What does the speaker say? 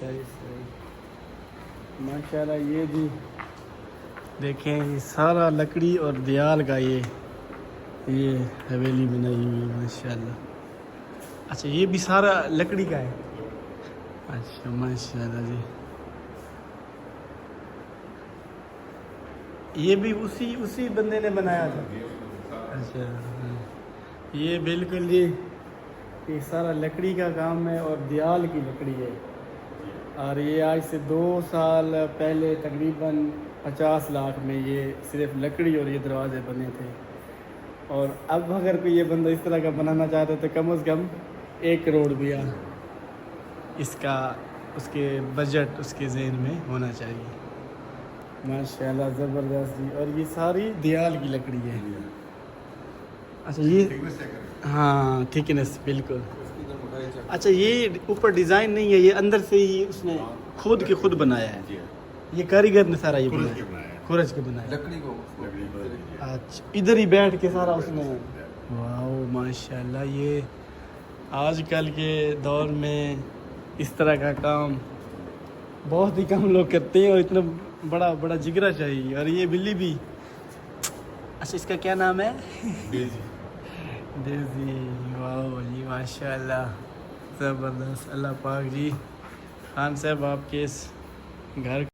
صحیح صحیح ماشاءاللہ. یہ بھی دیکھیں یہ سارا لکڑی اور دیال کا یہ حویلی بنائی ہوئی ہے ماشاءاللہ. اچھا یہ بھی سارا لکڑی کا ہے. اچھا ماشاءاللہ جی. یہ بھی اسی بندے نے بنایا تھا. اچھا یہ بالکل یہ سارا لکڑی کا کام ہے اور دیال کی لکڑی ہے. اور یہ آج سے 2 سال پہلے تقریباً 50 لاکھ میں یہ صرف لکڑی اور یہ دروازے بنے تھے. اور اب اگر کوئی یہ بندہ اس طرح کا بنانا چاہتا ہے تو کم از کم 1 کروڑ روپیہ اس کے بجٹ اس کے ذہن میں ہونا چاہیے. ماشاءاللہ زبردست جی. اور یہ ساری دیال کی لکڑی ہے. اچھا یہ ہاں تھکنس بالکل. اچھا یہ اوپر ڈیزائن نہیں ہے, یہ اندر سے ہی اس نے خود بنایا ہے. یہ کاریگر نے سارا یہ بنایا, کھورج کے بنایا لکڑی کو. اچھا ادھر ہی بیٹھ کے سارا اس نے. واو ماشاءاللہ. یہ آج کل کے دور میں اس طرح کا کام بہت ہی کم لوگ کرتے ہیں, اور اتنا بڑا جگرا چاہیے. اور یہ بلی بھی. اچھا اس کا کیا نام ہے؟ ڈیزی. واو جی ماشاءاللہ زبردست. اللہ پاک جی خان صاحب آپ کے اس گھر